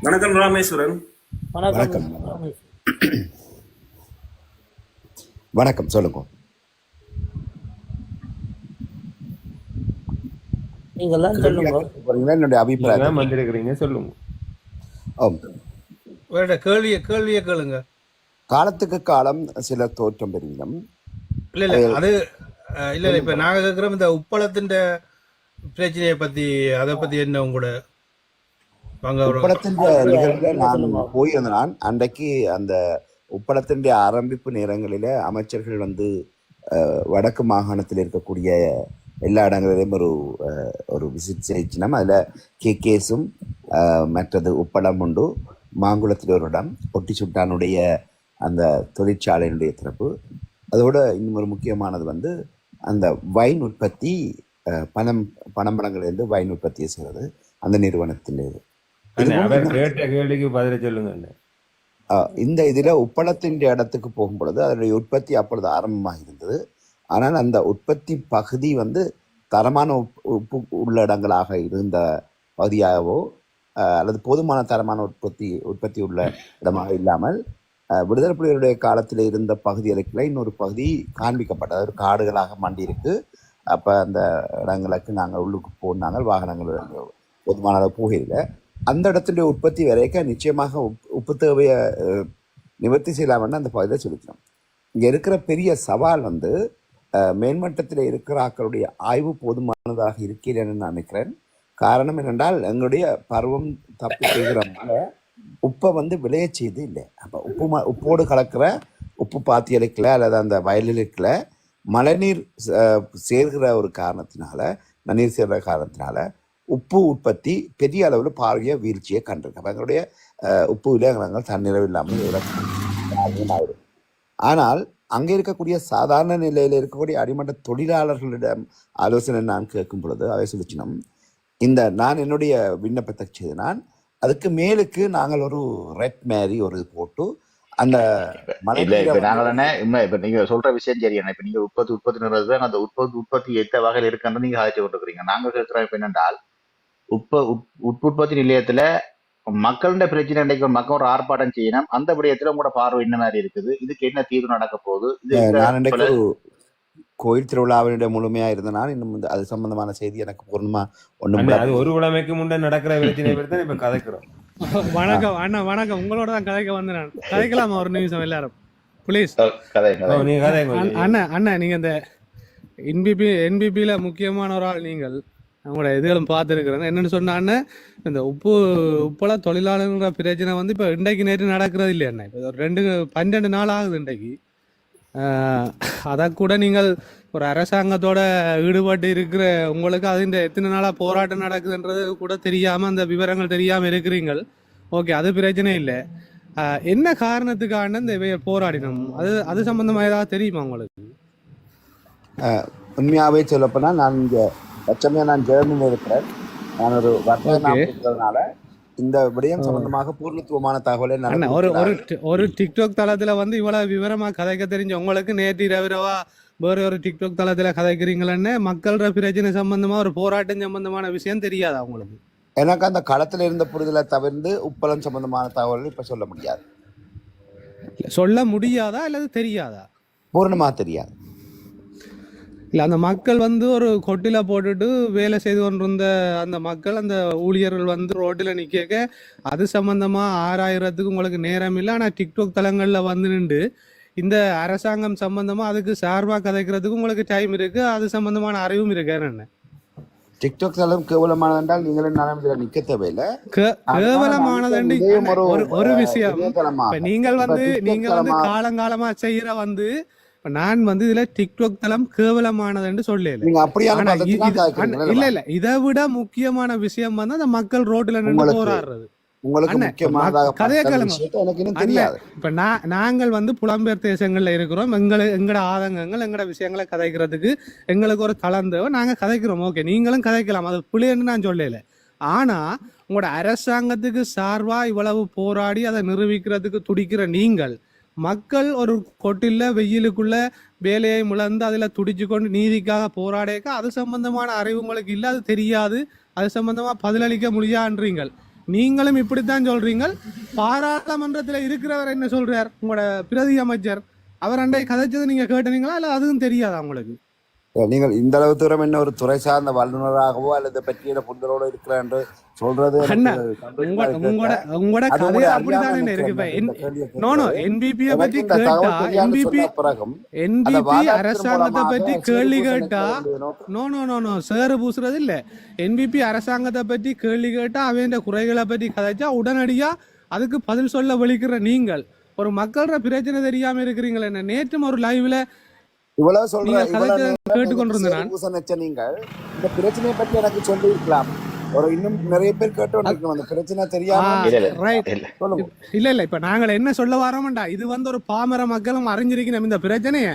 வணக்கம் ராமேஸ்வரன். வணக்கம். வணக்கம். ரமேஷ். வணக்கம், சொல்லுங்க. நீங்கள் தான் கேள்வியா சொல்லுங்க. கேட்க போறீங்களா என்னுடைய நீங்க அபிப்பிராயத்தை தான் கேட்க? வந்திருக்கிறீங்க, சொல்லுங்க. ஆம். வேற கேள்வியை கேளுங்க. காலத்துக்கு காலம் சில தோற்றம் பெறுவினம். இல்ல இல்ல அது இல்ல இல்ல இப்ப நாங்க கேக்குறோம் இந்த உப்பளத்தின் பிரச்சனையை பத்தி, அதை பத்தி என்ன உங்களோட வாங்க ஒரு உப்பளத்தின் நிகழ்வுல நான் போயிருந்த நான் அன்றைக்கு அந்த உப்பளத்தின் ஆரம்பிப்பு நேரங்களில அமைச்சர்கள் வந்து வடக்கு மாகாணத்தில் இருக்கக்கூடிய எல்லா இடங்களிலும் ஒரு விசிட் செய்யினோம். அதில் கேஸும் மற்றது உப்பளம் உண்டு, மாங்குளத்தில் ஒரு இடம், ஒட்டி சுட்டானுடைய அந்த தொழிற்சாலையினுடைய திறப்பு. அதோட இன்னும் ஒரு முக்கியமானது வந்து அந்த வைன் உற்பத்தி, பனம்பழங்களிலிருந்து வைன் உற்பத்தியை செய்வது அந்த நிறுவனத்தின் இது. அவர் கேட்ட கேள்விக்கு பதில சொல்லுங்க. இந்த இதில் உப்பளத்தின் இடத்துக்கு போகும் பொழுது அதனுடைய உற்பத்தி அப்பொழுது ஆரம்பமாக இருந்தது. ஆனால் அந்த உற்பத்தி பகுதி வந்து தரமான உப்பு உள்ள இடங்களாக இருந்த பகுதியாகவோ அல்லது போதுமான தரமான உற்பத்தி உள்ள இடமாக இல்லாமல் விடுதலை புலிகளுடைய காலத்தில் இருந்த பகுதிகளுக்குள்ள இன்னொரு பகுதி காண்பிக்கப்பட்டது. ஒரு காடுகளாக மண்டி இருக்கு. அப்போ அந்த இடங்களுக்கு நாங்கள் உள்ளுக்கு போனாங்க, வாகனங்கள் போதுமான அளவு போகையில் அந்த இடத்துடைய உற்பத்தி வரைக்கும் நிச்சயமாக உப்பு தேவையை நிவர்த்தி செய்யலாம்னு அந்த பகுதியில் சொல்லிக்கிறோம். இங்கே இருக்கிற பெரிய சவால் வந்து மேல்மட்டத்தில் இருக்கிற ஆக்களுடைய ஆய்வு போதுமானதாக இருக்கிறேன்னு நான் நினைக்கிறேன். காரணம் என்னென்றால் எங்களுடைய பருவம் தப்பு செய்கிறனால உப்பை வந்து விளைய செய்து இல்லை. அப்போ உப்போடு கலக்கிற உப்பு பாத்தியலுக்கில் அல்லது அந்த வயலிலுக்கில் மழைநீர் சேர்கிற ஒரு காரணத்தினால, நன்னீர் சேர்கிற காரணத்தினால உப்பு உற்பத்தி பெரிய அளவில் பாரிய வீழ்ச்சியை கண்டிருக்கோம். எங்களுடைய உப்பு விளையாங்கள் தன்னிறைவு இல்லாமல் ஆயிடும். ஆனால் அங்கே இருக்கக்கூடிய சாதாரண நிலையில் இருக்கக்கூடிய அடிமட்ட தொழிலாளர்களிடம் ஆலோசனை நான் கேட்கும் பொழுது அவை சொல்லிச்சினோம், நான் என்னுடைய விண்ணப்பத்தை செய்து நான் அதுக்கு மேலுக்கு நாங்கள் ஒரு ரெட் மேரி ஒரு போட்டு அந்த இப்ப நீங்க சொல்ற விஷயம் சரி. இப்ப நீங்க உற்பத்தி நிறுவது அந்த உற்பத்தி எந்த வகையில் இருக்குன்னு நீங்க ஆய்ச்சி கொண்டிருக்கிறீங்க. நாங்க கேட்கிறோம் இப்ப என்னென்றால் உற்பத்தி நிலையத்துல மக்களோட பிரச்சனை இன்றைக்கு மக்கள் ஒரு ஆர்ப்பாட்டம் செய்யணும். அந்த விடயத்துல உங்களோட பார்வை என்ன மாதிரி இருக்குது? இதுக்கு என்ன தீர்வு நடக்க போகுது? நான் இன்றைக்கு கோயில் திருவிழாவினுடைய முழுமையா இருந்தனால் இன்னும் அது சம்பந்தமான செய்தி எனக்கு பூர்ணமா ஒண்ணும் அது ஒரு கிழமைக்கு முன்னே நடக்கிற பிரச்சனை பற்றி தான் இப்ப கதைக்கிறோம். வணக்கம் அண்ணா, வணக்கம். உங்களோட தான் கதைக்க வந்து நான் கதைக்கலாமா ஒரு நிமிஷம் எல்லாரும் ப்ளீஸ்? அண்ணா நீங்க இந்த என்பிபியில முக்கியமான ஒரு ஆள் நீங்கள். அவங்களோட இதுகளும் பார்த்துருக்குறேன். என்னென்னு சொன்னான்னு இந்த உப்பள தொழிலாளர்கள பிரச்சனை வந்து இப்போ இன்றைக்கு நேற்று நடக்கிறது இல்லையா அண்ணா? இப்போ ஒரு 12 நாள் ஆகுது இன்றைக்கு. அதை கூட நீங்கள் ஒரு அரசாங்கத்தோட ஈடுபட்டு இருக்கிற உங்களுக்கு அது எத்தனை நாளாக போராட்டம் நடக்குதுன்றது கூட தெரியாமல், அந்த விவரங்கள் தெரியாமல் இருக்கிறீங்கள். ஓகே, அது பிரச்சனை இல்லை. என்ன காரணத்துக்கான இந்த போராடினோம் அது சம்பந்தமாக ஏதாவது தெரியுமா உங்களுக்கு? உண்மையாகவே சொல்லப்போனால் நான் இங்கே நான் ஜெர்மனியில் இருக்கிறேன். நான் ஒரு வர்த்தகனால இந்த விடயம் சம்பந்தமாக பூர்ணத்துவமான தகவலை ஒரு டிக்டாக் தளத்துல வந்து இவ்வளவு விவரமா கதைக்க தெரிஞ்ச உங்களுக்கு நேற்று இரவிரவா வேற ஒரு டிக்டாக் தளத்துல கதைக்கிறீங்களன்னு மக்களோட பிரச்சனை சம்பந்தமா ஒரு போராட்டம் சம்பந்தமான விஷயம் தெரியாதா உங்களுக்கு? எனக்கு அந்த களத்துல இருந்த புரிதலை தவிர்த்து உப்பளம் சம்பந்தமான தகவல்கள் இப்ப சொல்ல முடியாது. சொல்ல முடியாதா அல்லது தெரியாதா? பூர்ணமா தெரியாது. இல்லை, அந்த மக்கள் வந்து ஒரு கொட்டில போட்டுட்டு வேலை செய்து கொண்டிருந்த அந்த மக்கள், அந்த ஊழியர்கள் வந்து ரோட்டில் நிற்க அது சம்பந்தமாக ஆராயிரத்துக்கு உங்களுக்கு நேரம் இல்லை. ஆனால் டிக்டாக் தளங்களில் வந்து நின்று இந்த அரசாங்கம் சம்பந்தமாக அதுக்கு சார்பாக கதைக்கிறதுக்கு உங்களுக்கு டைம் இருக்குது, அது சம்பந்தமான அறிவும் இருக்கு. என்ன டிக்டாக் தளம் கேவலமானதென்றால் நீங்களும் நானும் இதில் நிற்க தேவையில்லை. கேவலமானதுண்டு ஒரு விஷயம். நீங்கள் வந்து காலங்காலமாக செய்கிற வந்து நான் வந்து இதுல டிக்டாக் தளம் கேவலமானதுன்னு சொல்லல. இல்ல இல்ல, இதை விட முக்கியமான விஷயம் வந்து அந்த மக்கள் ரோட்ல நின்று போராடுறது. இப்ப நாங்கள் வந்து புலம்பெயர் தேசங்கள்ல இருக்கிறோம். எங்கட ஆதங்கங்கள், எங்கட விஷயங்களை கதைக்கிறதுக்கு எங்களுக்கு ஒரு தளம் தேவை. நாங்க கதைக்கிறோம். ஓகே, நீங்களும் கதைக்கலாம், அது புள்ளின்னு நான் சொல்லல. ஆனா உங்களோட அரசாங்கத்துக்கு சார்பா இவ்வளவு போராடி அதை நிரூபிக்கிறதுக்கு துடிக்கிற நீங்கள், மக்கள் ஒரு கொட்டில வெயிலுக்குள்ள வேலையை முழந்து அதுல துடிச்சு கொண்டு நீதிக்காக போராடக்க அது சம்பந்தமான அறிவு உங்களுக்கு இல்லை, அது தெரியாது, அது சம்பந்தமா பதிலளிக்க முடியான்றீங்கள். நீங்களும் இப்படித்தான் சொல்றீங்க. பாராளுமன்றத்துல இருக்கிறவர் என்ன சொல்றார்? உங்களோட பிரதி அமைச்சர் அவர் அண்டை கதைச்சது நீங்க கேட்டீங்களா இல்ல அதுவும் தெரியாதா உங்களுக்கு? நீங்கள் இந்த அளவு தூரம் என்ன ஒரு துறை சார்ந்த வல்லுநராகவோ அல்லது பற்றிய புரிதலோடு இருக்கிற என்று சொல்றது அண்ணா, உங்களோட கதை அப்படித்தானே இருக்கு. என்பிபியை பற்றி கேட்டா என்பிபி அரசாங்கத்தை பற்றி கேள்வி கேட்டா நோ சேறு பூசுறது இல்ல. என்பிபி அரசாங்கத்தை பற்றி கேள்வி கேட்டா அவன் குறைகளை பற்றி கதைச்சா உடனடியா அதுக்கு பதில் சொல்ல வலிக்கிற நீங்கள் ஒரு மக்களோட பிரச்சனை தெரியாம இருக்கிறீங்களே. என்ன நேற்றும் ஒரு லைவ்ல இவ்வளவு சொல்றேன் கேட்டுக்கொண்டிருந்தேன். நீங்கள் இந்த பிரச்சனையை பற்றி எனக்கு சொல்லி இருக்கலாம். ஒரு இன்னும் நிறைய பேர் கேட்டு அந்த பிரச்சனை தெரியாம இல்ல இப்ப நாங்கள் என்ன சொல்ல வரோம்டா, இது வந்து ஒரு பாமர மக்களும் அறிஞ்சிருக்கணும் இந்த பிரச்சனைய.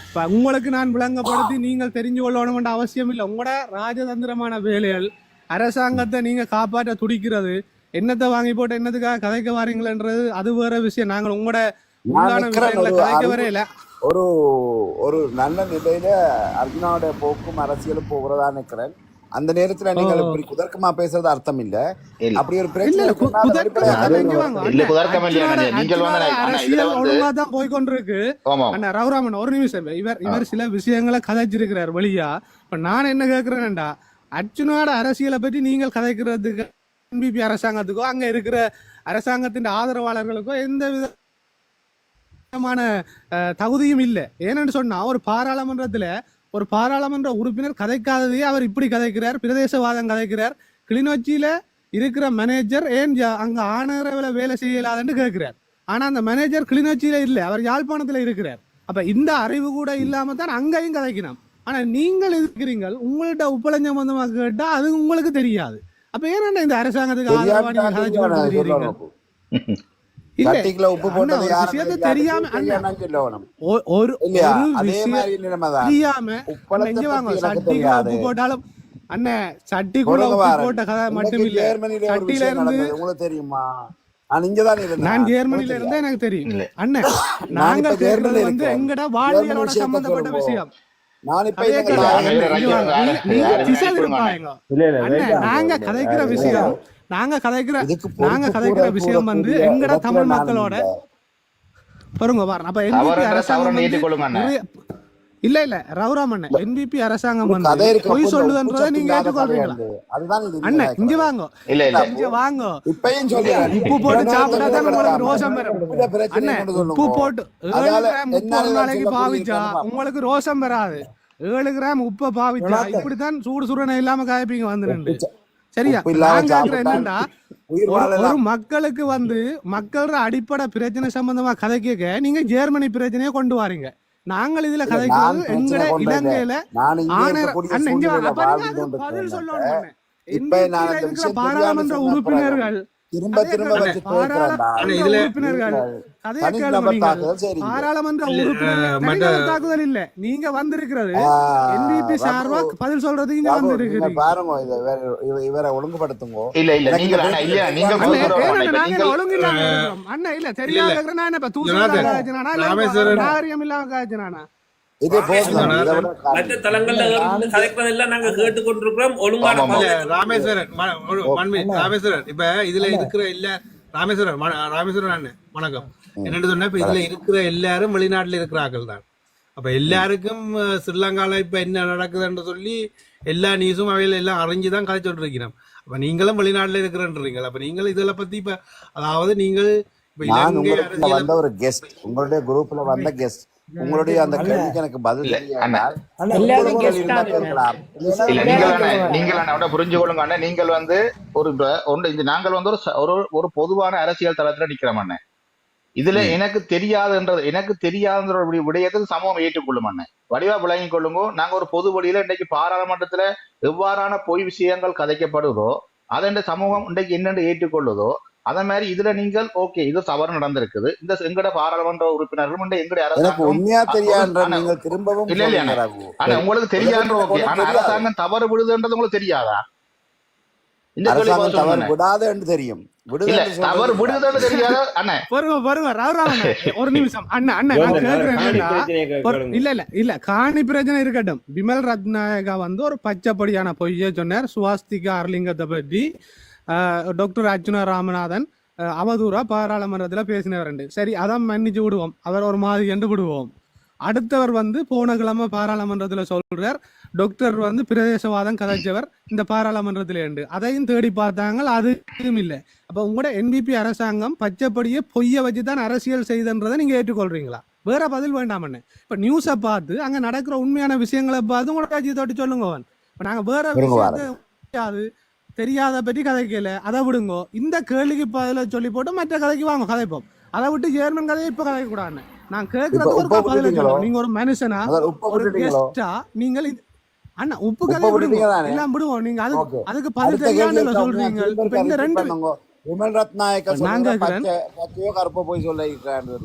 இப்ப உங்களுக்கு நான் விளங்கப்படுத்தி நீங்கள் தெரிஞ்சு கொள்ளணும்ன்ற அவசியம் இல்லை. உங்களோட ராஜதந்திரமான வேலைகள் அரசாங்கத்தை நீங்க காப்பாற்ற துடிக்கிறது, என்னத்தை வாங்கி போட்டு என்னத்துக்காக கதைக்க வாரீங்களன்றது அது வேற விஷயம். நாங்கள் உங்களோட உள்ளான விஷயங்களை கதைக்க வரையில ஒரு ஒரு நல்ல நிலையில அர்ஜுனாவுடைய போக்கும் அரசியலும் போகிறதா நினைக்கிறேன். அந்த நேரத்துல நீங்கள் இப்படி குதர்க்கமா பேசுறது அர்த்தம் இல்ல. அப்படி ஒரு பிரச்சனை ஒழுங்காதான் போய்கொண்டிருக்கு. ரகுராமன் ஒரு நிமிஷம், இவர் சில விஷயங்களை கதைச்சிருக்கிறார் வழியா. இப்ப நான் என்ன கேட்கிறேன்டா, அர்ஜுனோட அரசியலை பற்றி நீங்கள் கதைக்கிறதுக்கு என்பிபி அரசாங்கத்துக்கோ அங்க இருக்கிற அரசாங்கத்தின் ஆதரவாளர்களுக்கோ எந்த விதமான தகுதியும் இல்லை. ஏன்னு சொன்னா ஒரு பாராளுமன்ற உறுப்பினர் கதைக்காததையே அவர் இப்படி கதைக்கிறார், பிரதேசவாதம் கதைக்கிறார். கிளிநொச்சியில இருக்கிற மேனேஜர் ஏன் அங்க ஆணையரவில வேலை செய்யலாதுன்னு கேட்கிறார். ஆனா அந்த மேனேஜர் கிளிநொச்சியில இல்லை, அவர் யாழ்ப்பாணத்துல இருக்கிறார். அப்ப இந்த அறிவு கூட இல்லாம தான் அங்கேயும் கதைக்கணும். ஆனா நீங்கள் இருக்கிறீங்க, உங்கள்கிட்ட உப்பளஞ்ச மந்தமா கேட்டா அது உங்களுக்கு தெரியாது. அப்ப ஏன்னா இந்த அரசாங்கத்துக்கு ஆதரவா நீங்க கதைச்சு கொண்டிருக்கிறீங்க? தெரியாம உப்பு போட்டாலும் அண்ணன் சட்டிக்குள்ள உப்பு போட்ட கதை மட்டும் இல்ல. சட்டியில இருந்து தெரியுமா? நான் ஜெர்மனில இருந்தா எனக்கு தெரியும் அண்ணன். நாங்க கேட்கறது வந்து எங்கட வாழ்வியலோட சம்பந்தப்பட்ட விஷயம். நாங்க கதைக்கிற விஷயம் வந்து எங்கட தமிழ் மக்களோட பாருங்க. அப்ப என்பிபி அரசாங்கம் இல்ல ரகுராமன், என்பிபி அரசாங்கம் வந்து பொய் சொல்லுதுன்றதை நீங்க ஏற்றுக்கொள்றீங்களா? அண்ணன் இங்க வாங்க, இங்க வாங்க. உப்பு போட்டு சாப்பிட்டா தான் உங்களுக்கு ரோஷம் வரும். அண்ணன் உப்பு போட்டு 7 கிராம் உப்பு ஒரு நாளைக்கு பாவிச்சா உங்களுக்கு ரோஷம் வராது. 7 கிராம் உப்பை பாவிச்சா இப்படித்தான் சூடு சுரணை இல்லாம காய்ப்பீங்க வந்து. சரியா? என்னன்னா ஒரு மக்களுக்கு வந்து மக்களோட அடிப்படை பிரச்சனை சம்பந்தமா கதை கேட்க நீங்க ஜெர்மனி பிரச்சனையை கொண்டு வாரீங்க. நாங்கள் இதுல கதைக்கிறது எங்கட இலங்கையில பதில் சொல்லணும். பாராளுமன்ற உறுப்பினர்கள் தாக்குதல் இல்ல, நீங்க வந்திருக்கிறது என்பிபி சார்பா பதில் சொல்றதுக்கு இங்க வந்திருக்கிறீங்க. இவரை ஒழுங்குபடுத்துங்க. ஒழுங்கு இல்லாம அண்ணா இல்ல தெரியாத நாகரிகம் இல்லாம காய்ச்சினானா மற்ற தளங்கள்ல கதைக்கிறதெல்லாம் நாங்க கேட்டுக்கொண்டிருக்கிறோம். ஒழுங்கான ராமேஸ்வரன் இப்ப இதுல இருக்கிற இல்ல ராமேஸ்வரன் அண்ணன் வணக்கம். என்னன்னு சொன்னா இப்ப இதுல இருக்கிற எல்லாரும் வெளிநாட்டுல இருக்கிற ஆக்கள் தான். அப்ப எல்லாருக்கும் ஸ்ரீலங்கால இப்ப என்ன நடக்குதுன்னு சொல்லி எல்லா நியூஸும் அவையில எல்லாம் அறிஞ்சுதான் கதை சொல்லிட்டு இருக்கிறோம். அப்ப நீங்களும் வெளிநாட்டுல இருக்கிறன்றீங்க. அப்ப நீங்கள் இதுல பத்தி இப்ப அதாவது நீங்கள் வந்த ஒரு கெஸ்ட், உங்களுடைய குரூப்ல வந்த கெஸ்ட், உங்களுடைய அந்த கேள்விக்கு எனக்கு பதில் நீங்கள் புரிஞ்சு கொள்ளுங்க. நீங்கள் வந்து நாங்கள் வந்து ஒரு பொதுவான அரசியல் தளத்துல நிக்கிறோம் அண்ணன். இதுல எனக்கு தெரியாதுன்ற விடயத்தில் சமூகம் ஏற்றுக்கொள்ளும் அண்ணன். வடிவா விளங்கி கொள்ளுங்க. நாங்க ஒரு பொது வழியில இன்றைக்கு பாராளுமன்றத்துல எவ்வாறான பொய் விஷயங்கள் கதைக்கப்படுதோ அதை இந்த சமூகம் இன்றைக்கு என்னென்று ஏற்றுக்கொள்ளுதோ அதே மாதிரி இதுல நீங்கள் ஓகே இது தவறு நடந்திருக்குது, இந்த எங்கட பாராளுமன்ற உறுப்பினர்களும் எங்கட அரசாங்கம் உங்களுக்கு தெரியாது. ஓகே, ஆனா அரசாங்கம் தவறு விடுதுன்றது உங்களுக்கு தெரியாதா? இந்த தெரியும் ஒரு நிமிஷம் இல்ல காணி பிரச்சனை இருக்கட்டும். பிமல் ரத்நாயகா வந்து ஒரு பச்சைப்படியான பொய்ய சொன்னார் சுவாஸ்திகா அர்லிங்கத்தை பற்றி. டாக்டர் அர்ஜுனா ராமநாதன் அவதூறா பாராளுமன்றத்தில் பேசினவர். சரி, அதான் மன்னிச்சு விடுவோம், அவர் ஒரு மாதிரி என்று விடுவோம். அடுத்தவர் வந்து போன கிழமை பாராளுமன்றத்தில் சொல்றார் டாக்டர் வந்து பிரதேசவாதம் கதைச்சவர் இந்த பாராளுமன்றத்தில் உண்டு. அதையும் தேடி பார்த்தாங்க, அதுவும் இல்லை. அப்போ உங்களோட என்பிபி அரசாங்கம் பச்சைப்படியே பொய்யை வச்சு தான் அரசியல் செய்தன்றதை நீங்க ஏற்றுக்கொள்றீங்களா? வேற பதில் வேண்டாமன்னு. இப்ப நியூஸை பார்த்து அங்க நடக்கிற உண்மையான விஷயங்களை பார்த்து உங்களோட கட்சியை தொட்டு சொல்லுங்க. இப்ப நாங்க வேற விஷயத்தை தெரியாத பற்றி கதைக்கல, அதை விடுங்கோ. இந்த கேள்விக்கு பதில சொல்லி போட்டு மற்ற கதைக்கு வாங்க கதைப்போம். அதை விட்டு ஜெர்மன் கதையை இப்ப கதைக்க கூடாது. நான் கேட்கறதுக்கு ஒரு பதில சொல்லுங்க. நீங்க ஒரு மனுஷனா, ஒரு கெஸ்டா, நீங்கள் அண்ணா உப்பு கதை விடுங்க, எல்லாம் விடுவோம். நீங்க அதுக்கு பதில் தெரியாத சொல்றீங்க. இப்ப இந்த ரெண்டு விமல் ரத்நாயக்க பச்சையோ கருப்போ போய் சொல்லிருக்காரு,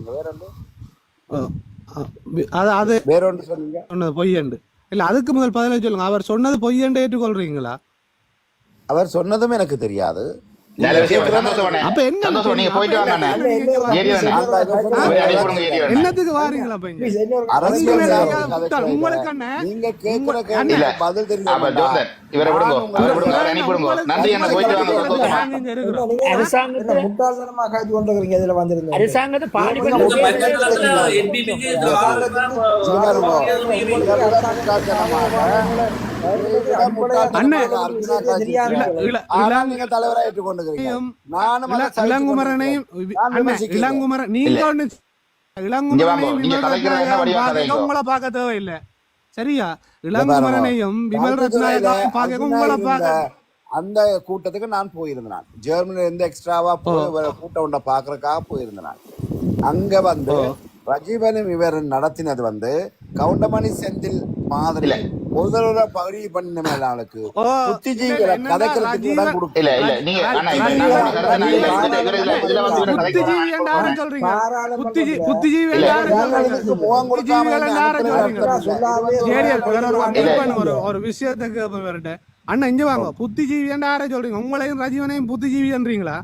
அது வேற ஒன்று சொன்னீங்க சொன்னது பொய்யண்டு இல்ல. அதுக்கு முதல் பதில சொல்லுங்க. அவர் சொன்னது பொய்யண்டு ஏற்றுக்கொள்றீங்களா? அவர் சொன்னதும் எனக்கு தெரியாது. அப்ப என்னத்துக்கு வாரீங்களா? தலைவராக ஏற்றுக்கொண்டு இளங்குமரனையும் உங்களை பார்க்க தேவையில்லை. சரியா? இளங்குமரனையும் விமல் ரத்நாயகம் பார்க்க உங்களை பார்க்க. அந்த கூட்டத்துக்கு நான் போயிருந்தேன். ஜெர்மனில இருந்து எக்ஸ்ட்ராவா கூட்டம் உண்ட பாக்குறதுக்காக போயிருந்தேன். அங்க வந்து ரஜீவனும் இவர் நடத்தினது வந்து கவுண்டமணி செந்தில் மாதிரி ஒரு பகுதி பண்ண மேலாளுக்கு புத்திஜீவிகளை கதைக்கிறதுக்கு இடம் கொடுக்கல. ஒரு விஷயத்துக்கு அண்ணா இங்க வாங்க. புத்திஜீவி யார சொல்றீங்க? உங்களையும் ரஜீவனையும் புத்திஜீவின்றீங்களா?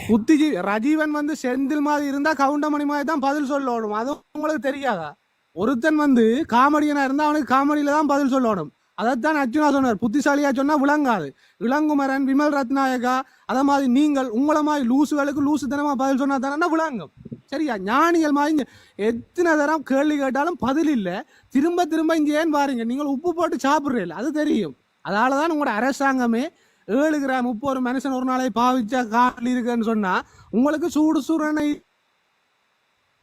புத்திஜீவி ரஜீவன் வந்து செந்தில் மாதிரி இருந்தா கவுண்டமணி மாதிரி தான் பதில் சொல்லணும். அது உங்களுக்கு தெரியாதா? ஒருத்தன் வந்து காமெடியனா இருந்தா அவனுக்கு காமெடியில தான் பதில் சொல்லணும். அதைத்தான் அர்ஜுனா சொன்னார். புத்திசாலியா சொன்னா விளங்காது. இளங்குமரன், விமல் ரத்நாயகா, அத மாதிரி நீங்கள் உங்களை மாதிரி லூசுகளுக்கு லூசுத்தனமா பதில் சொன்னா தானே விளங்கும். சரியா? ஞானிகள் மாதிரி எத்தனை தரம் கேள்வி கேட்டாலும் பதில் இல்லை. திரும்ப திரும்ப இங்க ஏன் பாருங்க, நீங்கள் உப்பு போட்டு சாப்பிடுறீங்க, அது தெரியும். அதனாலதான் உங்களோட அரசாங்கமே 7 கிராம் உப்பு ஒரு மனுஷன் ஒரு நாளை பாவிச்சா கால் இருக்குன்னு சொன்னா உங்களுக்கு சூடு சூரணை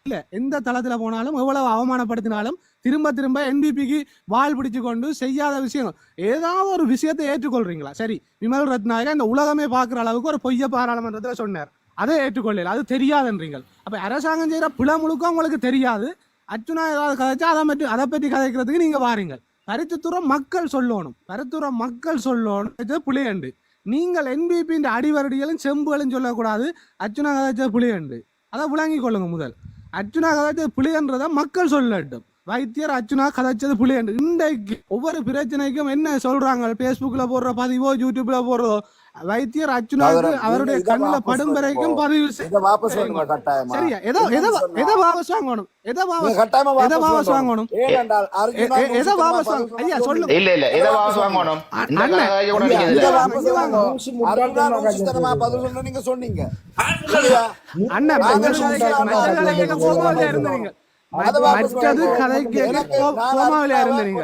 இல்ல. எந்த தளத்துல போனாலும் எவ்வளவு அவமானப்படுத்தினாலும் திரும்ப திரும்ப என்பிபிக்கு வால் பிடிச்சு கொண்டு செய்யாத விஷயம் ஏதாவது ஒரு விஷயத்தை ஏற்றுக்கொள்றீங்களா? சரி, விமல் ரத்நாயகா இந்த உலகமே பார்க்குற அளவுக்கு ஒரு பொய்ய பாராளுமன்றத்தில் சொன்னார், அதை ஏற்றுக்கொள்ளல, அது தெரியாதுன்றீங்க. அப்ப அரசாங்கம் செய்யற பிழை முழுக்க உங்களுக்கு தெரியாது. அர்ஜுனா ஏதாவது கதைச்சா அதை பற்றி கதைக்கிறதுக்கு நீங்க வாரீங்க. கருத்துத்துறம் மக்கள் சொல்லணும், கருத்துறம் மக்கள் சொல்லணும் புளியண்டு. நீங்கள் என்பிபி அடிவரடிகளும் செம்புகளும் சொல்லக்கூடாது. அர்ஜுனா கதைச்ச புளியண்டு, அதை விளங்கி கொள்ளுங்க. முதல் அர்ஜுனா கதைச்சது புளியன்றதை மக்கள் சொல்லட்டும். வைத்தியர் அர்ஜுனா கதைச்சது புளியண்டு. இன்றைக்கு ஒவ்வொரு பிரச்சனைக்கும் என்ன சொல்றாங்க? பேஸ்புக்ல போடுற பதிவோ யூடியூப்ல போடுறதோ, வைத்தியர் அர்ஜுனாவுக்கு அவருடைய கண்ணுல படும் வரைக்கும் பதிவு சரியா? எதை வாபஸ் வாங்கணும்? எதை வாபஸ் வாங்கணும்? எதை வாபஸ் வாங்க? ஐயா சொல்லுங்க. இல்ல இல்ல எதை வாபஸ் வாங்கணும்? நீங்க சொன்னீங்க அண்ணா இருந்தீங்க. மற்றது கதை கோமாவில இருந்தீங்க.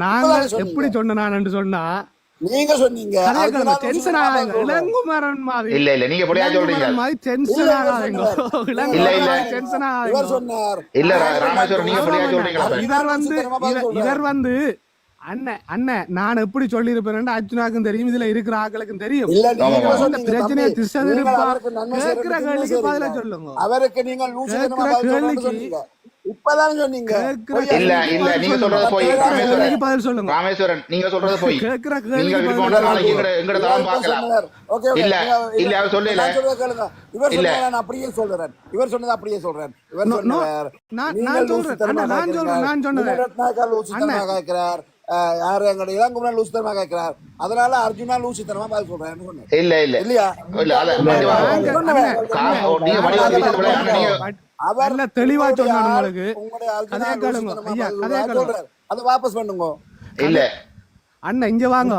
நாங்க எப்படி சொன்ன சொன்னா நீங்க சொன்னீங்க இளங்குமரன் மாதிரி. இல்ல இல்ல நீங்க பொடியா சொல்றீங்க. டென்ஷன் ஆகாதீங்க. டென்ஷன் ஆகாதீங்க. இல்ல ராமேஸ்வரன் நீங்க பொடியா சொல்றீங்க. இவர் வந்து அண்ணன் நான் எப்படி சொல்லி இருப்பேன் அர்ஜுனாக்கும் தெரியும், இதுல இருக்கிற ஆக்களுக்கும் தெரியும். பிரச்சனையை திசை கேட்கிற கேள்விக்கு பதில சொல்லுங்க. அவருக்கு நீங்க இப்பதான் சொன்னீங்க. இல்ல இல்ல நீங்க சொல்றது போய். பதில் சொல்லுங்க ராமேஸ்வரன், நீங்க சொல்றது போய். கேட்கிற கேள்வி நாளைக்கு எங்கட தரம் பார்க்கலாம். இல்ல இல்ல அவர் சொல்லல. இவர் சொன்னத நான் அப்படியே சொல்றேன். இவர் சொன்னத அப்படியே சொல்றேன். இவர் சொன்னார் நான் சொன்னேன். யாரு எங்களுடைய இளங்குமரன் லூசித்தனமா கேட்கிறார், அதனால அர்ஜுனா லூசித்தனமா பதில் சொல்றேன். இல்ல இல்ல இல்லையா? அவர் நல்ல தெளிவா உங்களுடைய சொன்னார் ஆள், உங்களுக்கு. உங்களுடைய ஆள் கதையை தான் கேளுங்க லூசுத்தனமா ஐயா, பதில் கதையை சொல்றாரு. கேளுங்க. அதை வாபஸ் பண்ணுங்க. இல்ல அண்ணா இங்க வாங்க,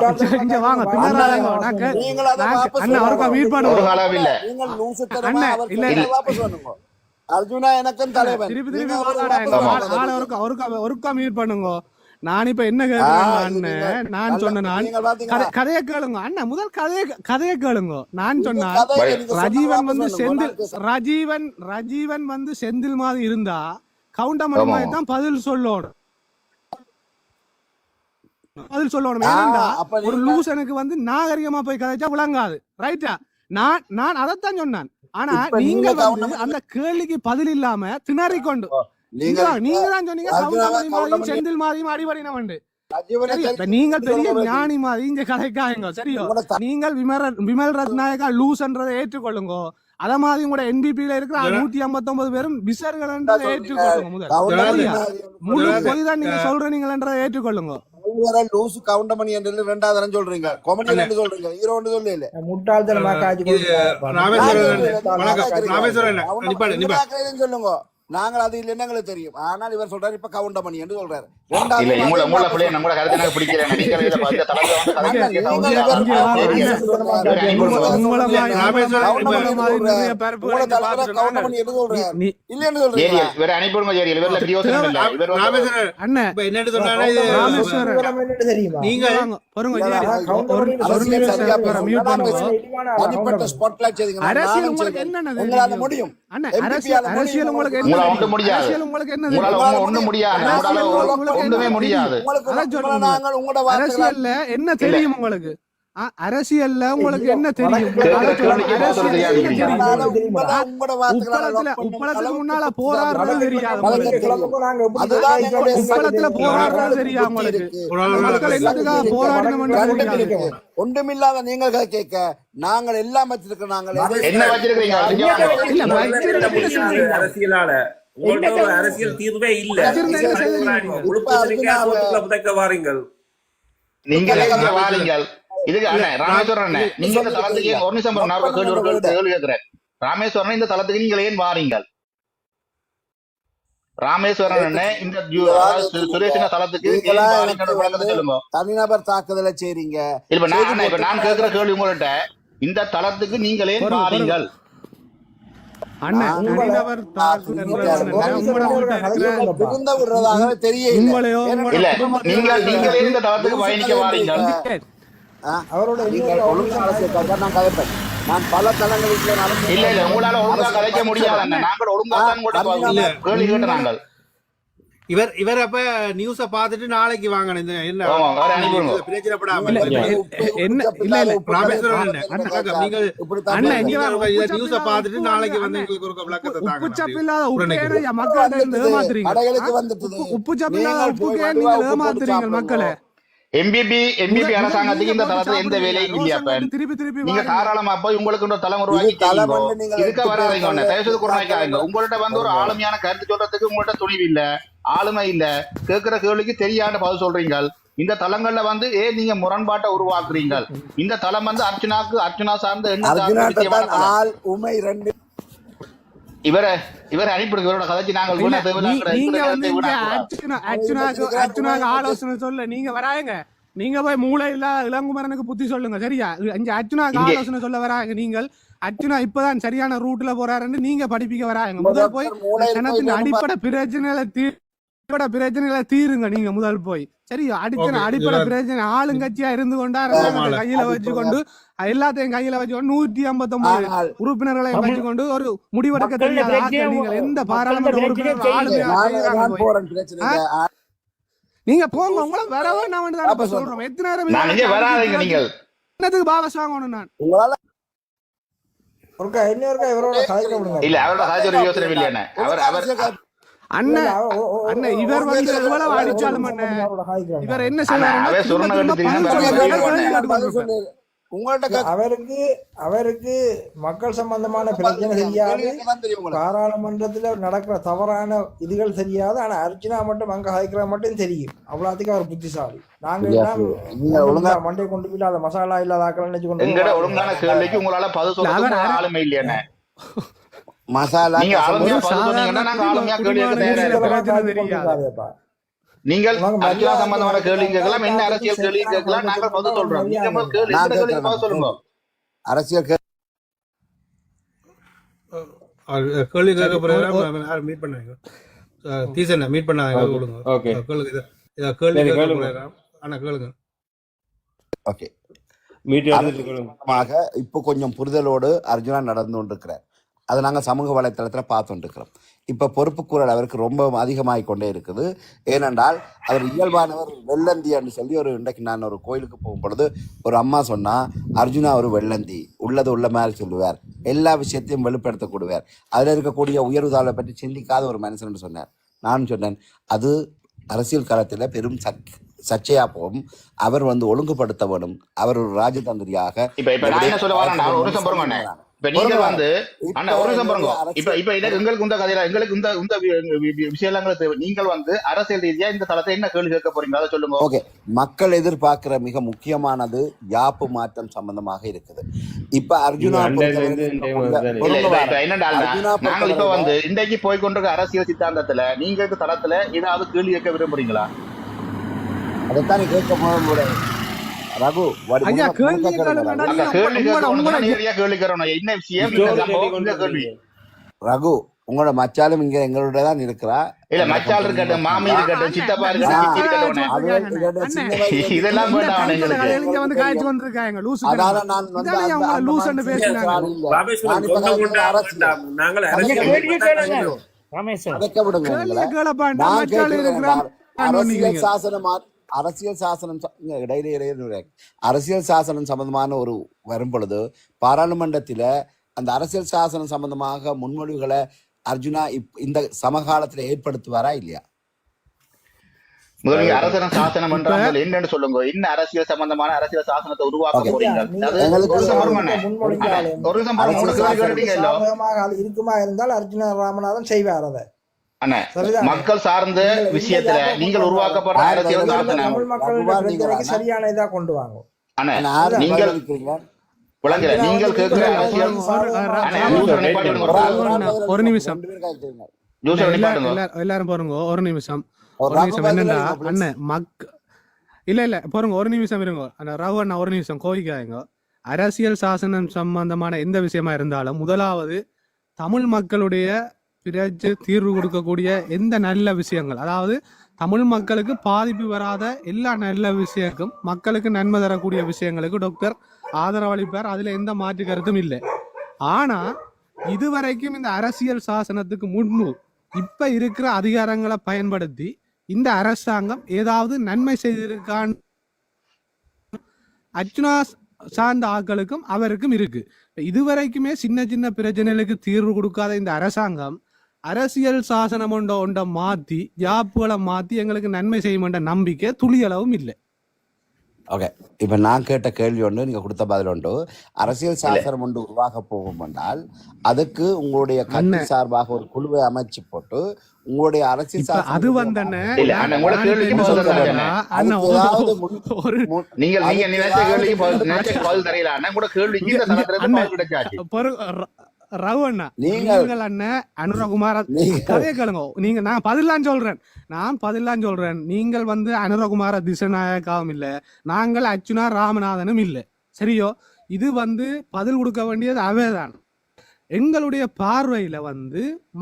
இங்க வாங்க, பின்னாடி வாங்க. நீங்கள் அதை வாபஸ் அண்ணா அவருக்கா மீட் ஒரு பண்ணுவோம். காலம் இல்ல நீங்கள் லூசுத்தனமா அண்ணா, அவர் இல்ல, சொல்றதை இல்ல. வாபஸ் பண்ணுங்க. அர்ஜுனா எனக்கும் தலைவன். திருப்பி நீங்க திருப்பி அவரை வாங்க. வாபஸ் ஆளை பண்ணுங்க. ஒருக்கா மீட் பண்ணுங்க. நான் இப்ப என்ன கேட்கிறேன், இது நான் சொன்னேன், நீங்கள் பாத்தீங்களா? கதையை கேளுங்க அண்ணா, முதல் கதையை கேளுங்க. நான் சொன்னேன் கதையை நீங்க சொன்னா ரஜீவன் வாபஸ் வந்து பண்ணுங்க. செந்தில் ரஜீவன் வந்து செந்தில் மாதிரி இருந்தா கவுண்டமணி ஆமா. மாதிரி தான் பதில் சொல்லணும். ஏனண்டா அப்ப ஒரு நீங்க- லூசனுக்கு வந்து நாகரிகமா போய் கதைச்சா விளங்காது. ரைட்டா? நான் அதைத்தான் சொன்னேன். ஆனா இப்ப நீங்க நீங்க வந்து கவுண்டமணி- அந்த கேள்விக்கு பதில் இல்லாம திணறிக்கொண்டு நீங்கள் நீங்க தான் சொன்னீங்க அர்ஜுனா, கவுண்டமணி மாதிரியும் கவுண்டமணி- செந்தில் மாதிரியும் அடிபடினவண்டு. ரஜீவனை சரியோ? இப்ப தெரிஞ்சு நீங்கள் பெரிய சொல்லுங்க. ஞானி மாதிரி இங்க கதைக்காங்க. சரியோ? உங்களோட த- நீங்கள் விமல் ரத்நாயகா லூஸ்ன்றதை ஏற்றுக்கொள்ளுங்க. அத மாதிரி உங்களோட NBP-ல இருக்கிற 159 பேரும் விசர்கள்ன்றதை ஏற்றுக்கொள்ளுங்க. முதல் கவுண்டமணி சரியா? முழு பொய்தான் நீங்க சொல்றீங்கன்றதை ஏற்றுக்கொள்ளுங்க. தலைவரை லூசு கவுண்டமணி என்று ரெண்டாவது தரம் சொல்றீங்க. காமெடி என்று சொல்றீங்க. ஹீரோ என்று சொல்லல. முட்டாள்தனமா காய்ச்சி ராமேஸ்வரன் வணக்கம். ராமேஸ்வரன் நிப்பாடு. சொல்லுங்க. நாங்கள் அது இல்லைன்னு எங்களுக்கு தெரியும். ஆனால் இவர் சொல்றாரு இப்ப கவுண்டமணி என்று சொல்றாரு. இல்ல உங்கள பிள்ளைய நம்மளோட கருத்தை எனக்கு பிடிக்கிறேன். நீங்க இதை பார்த்து தலையில வந்து கதைச்சு இங்க உங்களை மாதிரி நிறைய பேர் உங்களோட தலைவரை கவுண்டமணி என்று சொல்றாரு. இல்லைன்னு சொல்றீங்க. ஏரியல் வேற அனுப்பிடுங்க. ஏரியல் இவர்ல பிரியோசனம் இல்ல. இவர் வந்து ராமேஸ்வரன் அண்ணன் இப்ப என்னன்னு சொன்னா இது ராமேஸ்வரன் தெரியுமா? நீங்க தனிப்பட்ட ஸ்பாட்லைட் செய்தீங்க. அரசியல் உங்களுக்கு என்னன்னு உங்களால முடியும். அண்ணன் MPP அரசியல் உங்களுக்கு என்ன உங்களால ஒன்றும் முடியாது. அரசியல் உங்களுக்கு என்ன உங்களால ஒண்ணும் முடியாது. நம்மளால ஒண்ணுமே முடியாது. உங்களுக்கு அதான் உங்களை சொல்றேன். நாங்கள் உங்களோட வார்த்தைகளை அரசியல்ல என்ன தெரியும் உங்களுக்கு? அரசியல்ல உங்களுக்கு என்ன தெரியும்? உப்பளத்துக்கு முன்னால போராடுறது தெரியாது உங்களுக்கு. உப்பளத்துல போராடுறது தெரியாது உங்களுக்கு. மக்கள் என்னத்துக்காக போராடணும் தெரியாது. ஒன்றுமில்லாத நீங்கள் கேட்க நாங்கள் எல்லாம் வச்சிருக்கோம். நாங்கள் என்ன வச்சிருக்கீங்க? அரசியலால உங்கள்ட்ட ஒரு அரசியல் தீர்வே இல்ல. புதைக்க வாரீங்கள். நீங்க எங்க வாரீங்கள்? இதுக்கு அண்ணன் ராமேஸ்வரன் அண்ணன், நீங்க இந்த தளத்துக்கு ஏன் ஒரு நிமிஷம் நான் ஒரு கேள்வி கேட்கிறேன். ராமேஸ்வரன் இந்த தளத்துக்கு நீங்கள் ஏன் வாரீங்கள்? ராமேஸ்வரன் அண்ணன் இந்த சுரேஷின தளத்துக்கு ஏன் வாரீங்கன்னு விளக்கத்தை சொல்லுங்க. தனிநபர் தாக்குதலை செய்றீங்க. இப்ப நான் கேட்கிற கேள்வி உங்கள்கிட்ட, இந்த தளத்துக்கு நீங்கள் ஏன் வாரீங்கள்? அண்ணன் தனிநபர் புகுந்த விடுறதாக தெரியல. இல்ல நீங்கள் இந்த தளத்துக்கு பயணிக்க வாரீங்கள். அவரோட நீங்கள் ஒழுங்கு அரசியல் நான் கதைப்பேன். நான் பல தளங்களுக்கு இல்ல உங்களால ஒழுங்கா கதைக்க முடியாது அண்ணன். நாங்கள் ஒழுங்கா தான் கூட கேள்வி கேட்டு நாங்கள் இவர் அப்ப நியூஸ பாத்துட்டு நாளைக்கு வாங்கணும். இந்த என்ன பிரச்சனைப்படாம நியூஸ பாத்துட்டு நாளைக்கு வந்து எங்களுக்கு ஒரு விளக்கத்தை உப்பு சப்பில்லாத உப்பு மக்கள் ஏமாத்துறீங்க. கடைகளுக்கு வந்துட்டு உப்பு சப்பில்லாத உப்புக்கே நீங்க ஏமாத்துறீங்க மக்களை. MBP அரசாங்கத்துக்கு இந்த தளத்துல எந்த வேலையும் இல்லையா? திருப்பி நீங்க தாராளமா போய் உங்களுக்கு ஒரு தளம் உருவாக்கி இதுக்க வராதீங்க. தயவுசெய்து குறைக்காதீங்க. உங்கள்ட்ட வந்து ஒரு ஆளுமையான கருத்து சொல்றதுக்கு உங்கள்ட்ட துணிவு இல்ல, ஆளுமை இல்ல. கேட்கிற கேள்விக்கு தெரியாத பதில் சொல்றீங்க. இந்த தளங்கள்ல வந்து நீங்க முரண்பாட்டை உருவாக்குறீங்க. இந்த தளம் வந்து அர்ச்சனா சார்ந்த இவரை அனுப்பிடுங்க. இவரோட கதைச்சு நாங்கள் ஆலோசனை சொல்ல நீங்க வராங்க. நீங்க போய் மூளை இல்ல இளங்குமரனுக்கு புத்தி சொல்லுங்க. சரியா? அர்ச்சுனாக்கு ஆலோசனை சொல்ல வராங்க. நீங்கள் அர்ச்சுனா இப்பதான் சரியான ரூட்ல போறாருன்னு நீங்க படிப்பிக்க வராங்க. முதல் போய் சனத்தின் அடிப்படை பிரச்சனைகளை தீருங்க. நீங்க முதல் போய் சரியா? அடிப்படை பிரச்சனை ஆளுங்கட்சியா இருந்து கொண்டா கையில வச்சுக்கொண்டு எல்லாத்தையும் கையில வச்சுக்கொண்டு 159 உறுப்பினர்களை வச்சுக்கொண்டு ஒரு முடிவெடுக்க தெரியாத ஆட்கள் நீங்கள். எந்த பாராளுமன்ற உறுப்பினர் நீங்க போங்க. உங்களை வரவே நான் தான் சொல்றோம். எத்தனை என்னத்துக்கு பாவஸ் வாங்கணும்? நான் இல்ல அவரோட கதைச்சு ஒரு யோசனை இல்லையா? அண்ணன் இவர் வந்து எவ்வளவு அடிச்சாலும் இவர் என்ன அவருக்கு மக்கள் சம்பந்தமான பிரச்சனை தெரியாது, பாராளுமன்றத்துல நடக்கிற தவறான இதுகள் தெரியாது. ஆனா அர்ச்சனா மட்டும் அங்க ஹைக்கிற மட்டும் தெரியும். அவ்வளவுக்கு அவர் புத்திசாலி. நாங்க மண்டை கொண்டு இல்லாத மசாலா இல்லாத ஆக்கள் நினைச்சு கொண்டு ஒழுங்கான கேள்விக்கு உங்களால பதில் சொல்ல ஆளுமை இல்லையா? மசாலா நீங்க ஆளுமையா ஒரு பதில் சாதாரண சொன்னீங்கன்னா நாங்க ஆளுமையா கேள்வி கேட்க குடிமகனுக்கு தயாரா சில இருக்கோம். பிரச்சனை தெரியாது. கொண்டிருக்காதேப்பா. நீங்கள் உனக்கு அர்ஜுனா மரியாதை சம்பந்தமான கேள்வி கேட்கலாம், என்ன காட்டுறதுக்கு அரசியல் கேள்வி சரியான கேட்கலாம், பதில் நாங்கள் பதில் சொல்றதுக்கு சொல்றோம். நீங்க மரியாதை முதல் கேள்வி நான் எந்த கேள்விக்கு கேட்கிறேன் பதில் சொல்லுங்க. அரசியல் கேள்வி கேட்க போறாங்க, மீட் பண்ணாங்க தீசன் மீட் பண்ணாங்க கொடுங்க. ஓகே கேளுங்க, இதை கேள்வி சரி, கேட்க கேளுங்க. போறாங்க. ஆனா கேளுங்க. ஓகே மீட்டிங் எடுத்துட்டு சொல்லுங்க. அரசியலமாக இப்போ கொஞ்சம் புரிதலோடு அர்ஜுனா நடந்து கொண்டிருக்கிறார். அதை நாங்கள் சமூக வலைத்தளத்தில் பார்த்துட்டு இருக்கிறோம். இப்போ பொறுப்புக்கூறல் அவருக்கு ரொம்ப அதிகமாகிக் கொண்டே இருக்குது. ஏனென்றால் அவர் இயல்பானவர் வெள்ளந்தி என்று சொல்லி இன்றைக்கு நான் ஒரு கோயிலுக்கு போகும் பொழுது ஒரு அம்மா சொன்னா, அர்ஜுனா ஒரு வெள்ளந்தி, உள்ளது உள்ள மாதிரி சொல்லுவார், எல்லா விஷயத்தையும் வெளிப்படுத்தக்கூடுவார், அதில் இருக்கக்கூடிய உயர்வுதாளை பற்றி சிந்திக்காத ஒரு மனுஷன் சொன்னார். நான் சொன்னேன், அது அரசியல் காலத்தில் பெரும் சர்ச்சையா போகும். அவர் ஒழுங்குபடுத்த வேணும். அவர் ஒரு ராஜதந்திரியாக இப்ப நான் என்ன சொல்ல வரேன்டா, ஒரு நிமிஷம் பாருங்க அண்ணே. இப்ப நீங்க அண்ணா ஒரு நிமிஷம் பாருங்க. இப்ப இதை எங்களுக்கு இந்த கதையில எங்களுக்கு இந்த விஷயம் தேவை. நீங்கள் அரசியல் ரீதியா இந்த தளத்தை என்ன கேள்வி கேட்க போறீங்க அதை சொல்லுங்க. ஓகே, மக்கள் எதிர்பார்க்கிற மிக முக்கியமானது யாப்பு மாற்றம் சம்பந்தமாக இருக்குது. இப்ப அர்ஜுனா நாங்கள் இப்ப இன்றைக்கு போய்கொண்டிருக்க அரசியல் சித்தாந்தத்துல நீங்க இந்த தளத்துல ஏதாவது கேள்வி கேட்க விரும்புறீங்களா? அதைத்தான் கேட்க போக ரகு ஐயா கேள்வி கேளுங்க. என்ன விஷயம் கேள்வி? ரகு, உங்களோட மச்சாலும் இங்க எங்களோட தான் இருக்கிறா. இல்ல மச்சால் இருக்கட்டும், மாமி இருக்கட்டும், சித்தப்பா இருக்கட்டும், இதெல்லாம் வேண்டாம் எங்களுக்கு. அதால நான் அரசியல் சாசனம் சம்பந்தமான ஒரு வரும் பொழுது பாராளுமன்றத்தில அந்த அரசியல் சாசனம் சம்பந்தமாக முன்மொழிவுகளை அர்ஜுனா இந்த சமகாலத்துல ஏற்படுத்துவாரா இல்லையா? முதல்ல அரசியல் சாசனம் என்றால் என்னன்னு சொல்லுங்க. என்ன அரசியல் சம்பந்தமான அரசியல் சாசனத்தை உருவாக்க போறீங்க? இருக்குமா இருந்தால் அர்ஜுனா ராமநாதன் செய்வார். அதை மக்கள் சார்ந்த விஷயத்துல நீங்கள் உருவாக்கப்படுற அரசியல் சாசனம் தமிழ் மக்களுக்கு சரியான இதா கொண்டு வாங்க. நீங்கள் விளங்குற நீங்கள் கேட்கிற அரசியல் ஒரு நிமிஷம் எல்லாரும் பாருங்க. ஒரு நிமிஷம் என்னண்டா அண்ணன் இல்ல பாருங்க, ஒரு நிமிஷம் இருங்க. அந்த ராவ் அண்ணா ஒரு நிமிஷம் கோவிக்காங்க. அரசியல் சாசனம் சம்பந்தமான எந்த விஷயமா இருந்தாலும் முதலாவது தமிழ் மக்களுடைய தீர்வு கொடுக்கக்கூடிய எந்த நல்ல விஷயங்கள், அதாவது தமிழ் மக்களுக்கு பாதிப்பு வராத எல்லா நல்ல விஷயங்களுக்கும் மக்களுக்கு நன்மை தரக்கூடிய விஷயங்களுக்கு டாக்டர் ஆதரவளிப்பார். அதுல எந்த மாற்று கருத்தும் இல்லை. ஆனா இதுவரைக்கும் இந்த அரசியல் சாசனத்துக்கு முன்பு இப்ப இருக்கிற அதிகாரங்களை பயன்படுத்தி இந்த அரசாங்கம் ஏதாவது நன்மை செய்திருக்கான் அர்ஜுனா சார்ந்த ஆட்களுக்கும் அவருக்கும் இருக்கு. இதுவரைக்குமே சின்ன சின்ன பிரச்சனைகளுக்கு தீர்வு கொடுக்காத இந்த அரசாங்கம் அரசியல் சாசனம் ஒன்றை மாத்தி ஜாப்புகளை மாத்தி எங்களுக்கு நன்மை செய்யும் நம்பிக்கை துளியளவும் இல்லை. ஓகே, இப்ப நான் கேட்ட கேள்வி ஒன்று, நீங்க கொடுத்த பதில் ஒன்று. அரசியல் சாசனம் ஒன்று உருவாக போகும் என்றால் அதுக்கு உங்களுடைய கட்சி சார்பாக ஒரு குழுவை அமைச்சு போட்டு உங்களுடைய அரசியல் சாசனம் அது ரவண்ணா நீங்கள் அண்ணன் அனுரகுமார கதையை கேளுங்க. நீங்க நான் பதிலாம் சொல்றேன். நீங்கள் அனுரகுமார திசநாயக்காவும் இல்ல, நாங்கள் அர்ஜுனா ராமநாதனும் இல்லை. சரியோ? இது பதில் கொடுக்க வேண்டியது அவேதான். எங்களுடைய பார்வையில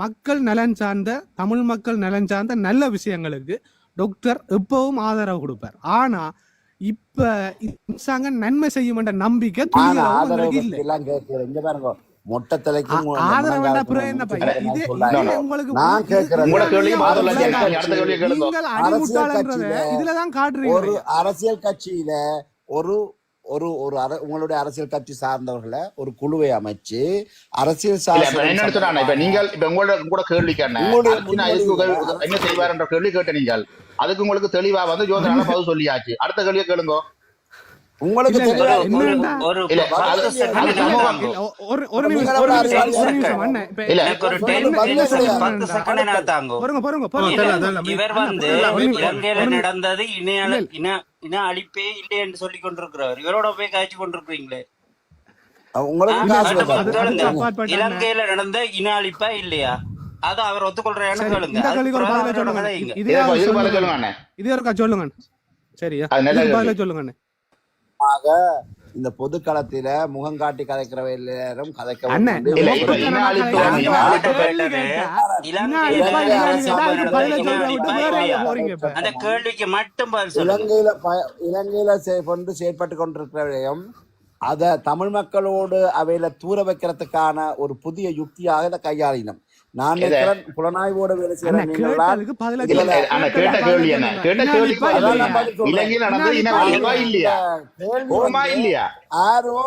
மக்கள் நலன் சார்ந்த தமிழ் மக்கள் நலன் சார்ந்த நல்ல விஷயங்களுக்கு டாக்டர் எப்பவும் ஆதரவு கொடுப்பார். ஆனா இப்ப அரசாங்கம் நன்மை செய்யும் என்ற நம்பிக்கை இல்லை. அரசியல் கட்சியில உங்களுடைய அரசியல் கட்சி சார்ந்தவர்களை ஒரு குழுவை அமைச்சு அரசியல் உங்களோட கேள்வி என்ன செய்வார் என்ற கேள்வி கேட்ட நீங்கள் அதுக்கு உங்களுக்கு தெளிவா யோசனை பதில் சொல்லியாச்சு. அடுத்த கேள்வியை கேளுங்க. உங்களுக்கு நடந்தது இன அழிப்பே இல்லை என்று சொல்லிக் கொண்டிருக்கிறார். இவரோட போய் காய்ச்சி கொண்டிருக்கிறீங்களே. உங்களுக்கு காசு அது வருது. அதுக்கு அப்பாற்பட்ட அண்ணன். இலங்கையில நடந்த இன அழிப்பா இல்லையா? அது அவர் ஒத்துக்கொள்றான்னு சரி, கேளுங்க. இந்த அது கேள்விக்கு ஒரு பதில அவரோட சொல்லுங்க. கதை இங்க. இதே இதுக்கு சொல்லுங்க. பதில் சொல்லுங்க அண்ணே. இதே ஒருக்கா சொல்லுங்க. சரியா? அது நல்ல இதுக்கு கேள்வி. பதில சொல்லுங்க அண்ணே. இந்த பொது களத்தில முகங்காட்டி கதைக்கிற எல்லாரும் கதைக்கவும் அண்ணே, வந்து இல்ல, மொத்த இப்ப கணக்கா இன அழிப்பு கதைக்கிறாங்க. இன அழிப்பு கேள்வி கேட்டது. கேட்டா, இலங்கையில இன அழிப்பா, இலங்கை இன அழிப்பா, அரசாங்கம் அதுக்கு பதில இன சொல்றத விட்டு அழிப்பா வேற இல்லையா? எங்க போறீங்க இப்ப? அந்த கேள்விக்கு மட்டும் பதில் சொல்லுங்க. இலங்கையில கொண்டு செயற்பட்டு கொண்டிருக்கிறவையும் அதை தமிழ் மக்களோடு அவையில தூர வைக்கிறதுக்கான ஒரு புதிய யுக்தியாக இதை கையாளினோம். நான் இத- நினைக்கிறேன் புலனாய்வோடு வேலை செய்யற அண்ணா, நீங்களாம் கேட்டதுக்கு பதில இல்ல, சொல்லுங்க. அண்ணா, கேட்ட கேட்டதுக்கு கேள்வி பதில என்ன? சொல்லுங்க. கேட்ட இன கேள்விக்கு அழிப்பா அதான் இல்லையா? நான் பதில் சொல்றேன். இலங்கையில் நடந்தது இன இன அழிப்பா இல்லையா? கேள்வி ஓமா வந்து இல்லையா? யாரோ